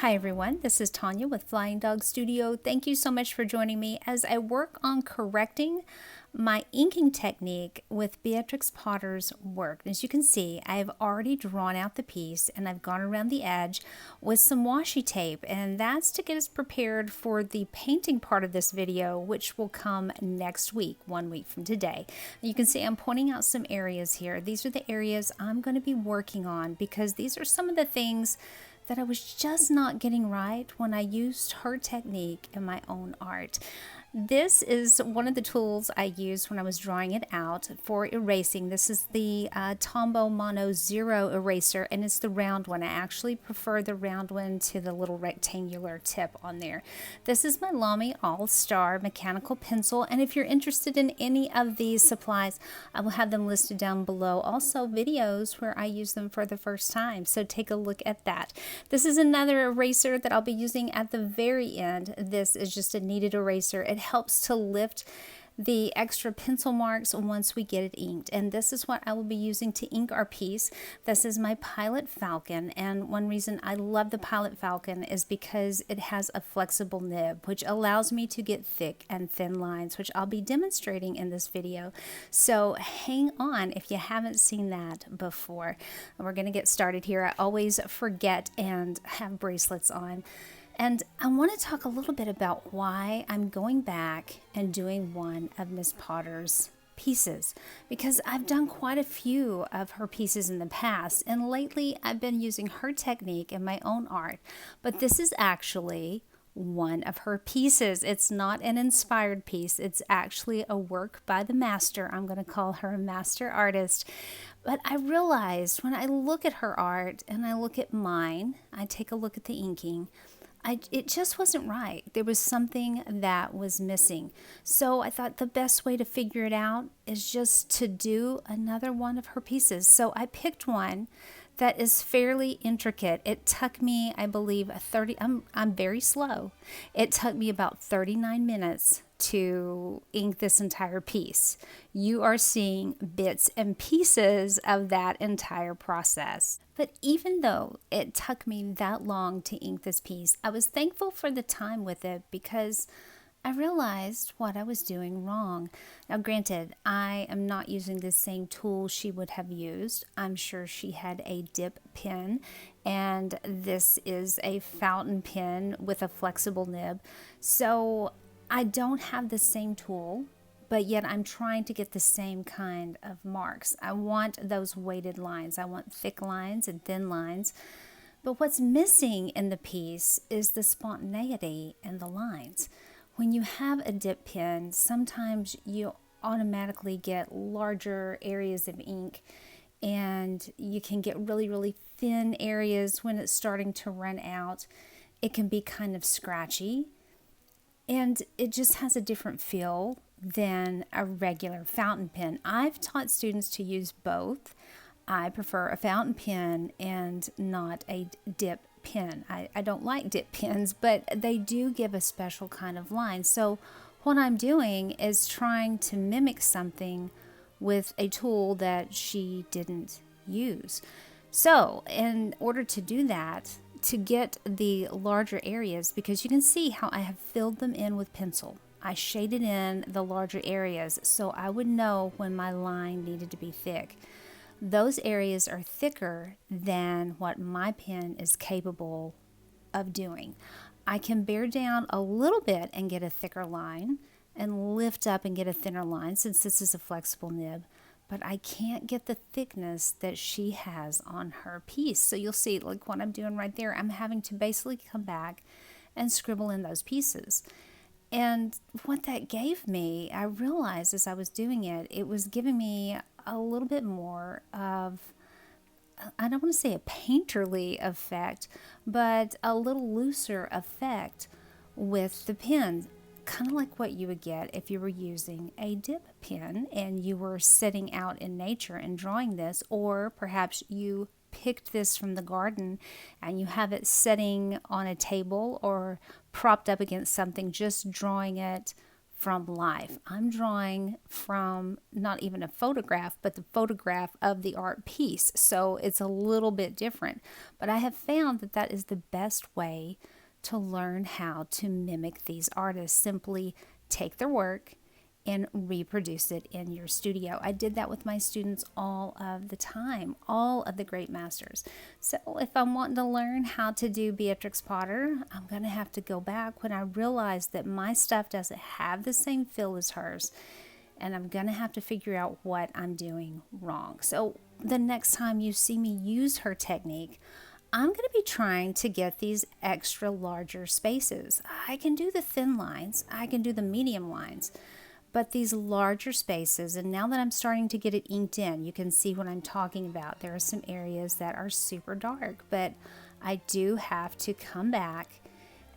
Hi everyone, this is Tanya with Flying Dog Studio. Thank you so much for joining me as I work on correcting my inking technique with Beatrix Potter's work. As you can see, I've already drawn out the piece and I've gone around the edge with some washi tape, and that's to get us prepared for the painting part of this video, which will come next week, 1 week from today. You can see I'm pointing out some areas here. These are the areas I'm going to be working on because these are some of the things that I was just not getting right when I used her technique in my own art. This is one of the tools I used when I was drawing it out for erasing. This is the Tombow Mono Zero eraser, and it's the round one. I actually prefer the round one to the little rectangular tip on there. This is my Lamy All-Star mechanical pencil, and if you're interested in any of these supplies, I will have them listed down below. Also videos where I use them for the first time, so take a look at that. This is another eraser that I'll be using at the very end. This is just a kneaded eraser. It helps to lift the extra pencil marks once we get it inked, and this is what I will be using to ink our piece. This is my Pilot Falcon, and one reason I love the Pilot Falcon is because it has a flexible nib which allows me to get thick and thin lines, which I'll be demonstrating in this video, so hang on if you haven't seen that before. We're going to get started here. I always forget and have bracelets on. And I want to talk a little bit about why I'm going back and doing one of Miss Potter's pieces, because I've done quite a few of her pieces in the past, and lately I've been using her technique in my own art. But this is actually one of her pieces. It's not an inspired piece. It's actually a work by the master. I'm going to call her a master artist. But I realized when I look at her art and I look at mine, I take a look at the inking, it just wasn't right. There was something that was missing. So I thought the best way to figure it out is just to do another one of her pieces. So I picked one that is fairly intricate. It took me, I believe, I'm very slow. It took me about 39 minutes to ink this entire piece. You are seeing bits and pieces of that entire process. But even though it took me that long to ink this piece, I was thankful for the time with it because I realized what I was doing wrong. Now, granted, I am not using the same tool she would have used. I'm sure she had a dip pen, and this is a fountain pen with a flexible nib. So I don't have the same tool, but yet I'm trying to get the same kind of marks. I want those weighted lines. I want thick lines and thin lines. But what's missing in the piece is the spontaneity in the lines. When you have a dip pen, sometimes you automatically get larger areas of ink, and you can get really, really thin areas when it's starting to run out. It can be kind of scratchy, and it just has a different feel than a regular fountain pen. I've taught students to use both. I prefer a fountain pen and not a dip pen. I don't like dip pens, but they do give a special kind of line. So what I'm doing is trying to mimic something with a tool that she didn't use. So in order to do that, to get the larger areas, because you can see how I have filled them in with pencil. I shaded in the larger areas so I would know when my line needed to be thick. Those areas are thicker than what my pen is capable of doing. I can bear down a little bit and get a thicker line, and lift up and get a thinner line since this is a flexible nib, but I can't get the thickness that she has on her piece. So you'll see, like what I'm doing right there, I'm having to basically come back and scribble in those pieces. And what that gave me, I realized as I was doing it, it was giving me a little bit more of, I don't want to say a painterly effect, but a little looser effect with the pen. Kind of like what you would get if you were using a dip pen and you were sitting out in nature and drawing this, or perhaps you picked this from the garden and you have it sitting on a table or propped up against something, just drawing it from life. I'm drawing from not even a photograph, but the photograph of the art piece. So it's a little bit different. But I have found that that is the best way to learn how to mimic these artists. Simply take their work and reproduce it in your studio. I did that with my students all of the time, all of the great masters. So if I'm wanting to learn how to do Beatrix Potter, I'm going to have to go back when I realize that my stuff doesn't have the same feel as hers, and I'm going to have to figure out what I'm doing wrong. So the next time you see me use her technique, I'm going to be trying to get these extra larger spaces. I can do the thin lines, I can do the medium lines, but these larger spaces, and now that I'm starting to get it inked in, you can see what I'm talking about. There are some areas that are super dark, but I do have to come back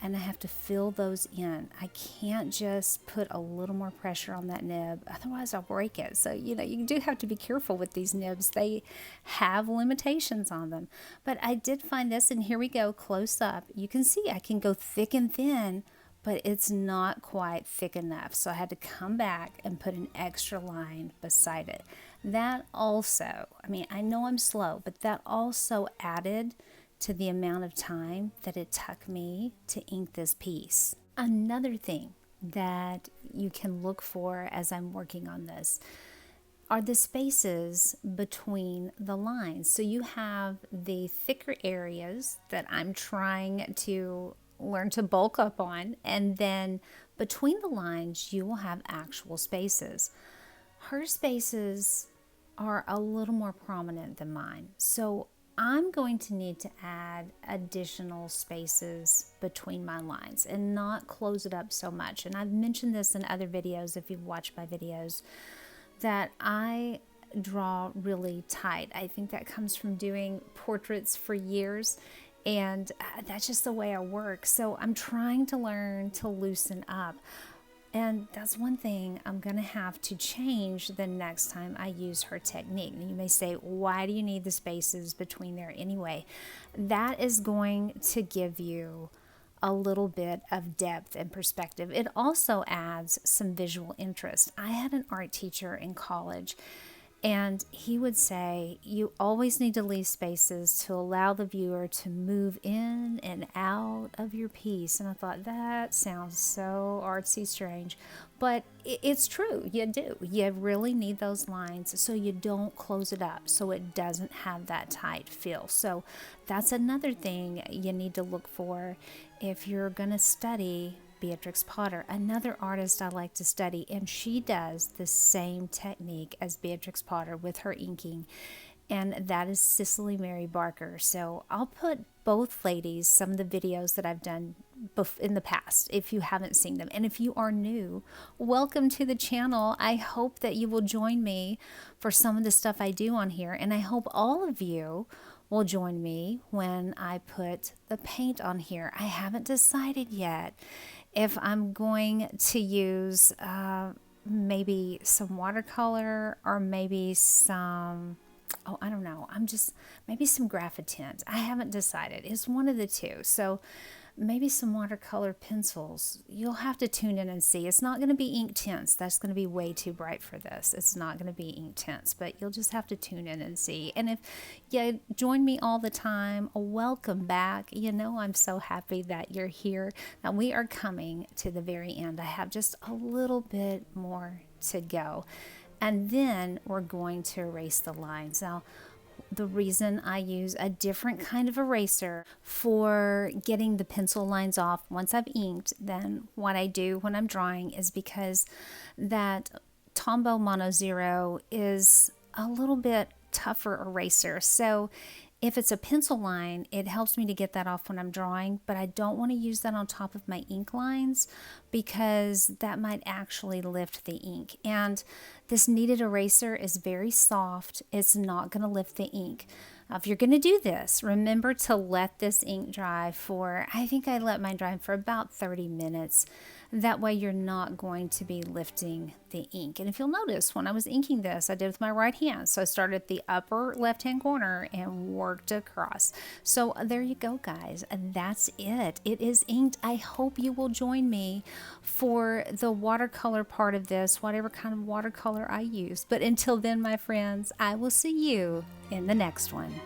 and I have to fill those in. I can't just put a little more pressure on that nib, otherwise I'll break it. So, you do have to be careful with these nibs. They have limitations on them. But I did find this, and here we go, close up. You can see I can go thick and thin, but it's not quite thick enough. So I had to come back and put an extra line beside it. That also, I know I'm slow, but that also added to the amount of time that it took me to ink this piece. Another thing that you can look for as I'm working on this are the spaces between the lines. So you have the thicker areas that I'm trying to learn to bulk up on, and then between the lines you will have actual spaces. Her spaces are a little more prominent than mine, so I'm going to need to add additional spaces between my lines and not close it up so much. And I've mentioned this in other videos, if you've watched my videos, that I draw really tight. I think that comes from doing portraits for years, and that's just the way I work. So I'm trying to learn to loosen up. And that's one thing I'm going to have to change the next time I use her technique. And you may say, why do you need the spaces between there anyway? That is going to give you a little bit of depth and perspective. It also adds some visual interest. I had an art teacher in college, and he would say, you always need to leave spaces to allow the viewer to move in and out of your piece. And I thought, that sounds so artsy strange, but it's true. You do. You really need those lines so you don't close it up, so it doesn't have that tight feel. So that's another thing you need to look for if you're going to study Beatrix Potter. Another artist I like to study, and she does the same technique as Beatrix Potter with her inking, and that is Cicely Mary Barker. So I'll put both ladies, some of the videos that I've done in the past, if you haven't seen them. And if you are new, welcome to the channel. I hope that you will join me for some of the stuff I do on here, and I hope all of you will join me when I put the paint on here. I haven't decided yet if I'm going to use maybe some watercolor or maybe some, I don't know, maybe some graphitint. I haven't decided. It's one of the two. So maybe some watercolor pencils. You'll have to tune in and see. It's not going to be ink tints. That's going to be way too bright for this. It's not going to be ink tints, but you'll just have to tune in and see. And if you join me all the time, welcome back. I'm so happy that you're here. Now we are coming to the very end. I have just a little bit more to go. And then we're going to erase the lines. Now, the reason I use a different kind of eraser for getting the pencil lines off once I've inked than what I do when I'm drawing is because that Tombow Mono Zero is a little bit tougher eraser. So if it's a pencil line, it helps me to get that off when I'm drawing, but I don't want to use that on top of my ink lines because that might actually lift the ink. And this kneaded eraser is very soft. It's not going to lift the ink. Now, if you're going to do this, remember to let this ink dry for, I think I let mine dry for about 30 minutes. That way you're not going to be lifting the ink. And if you'll notice, when I was inking this, I did with my right hand. So I started at the upper left-hand corner and worked across. So there you go, guys. That's it. It is inked. I hope you will join me for the watercolor part of this, whatever kind of watercolor I use. But until then, my friends, I will see you in the next one.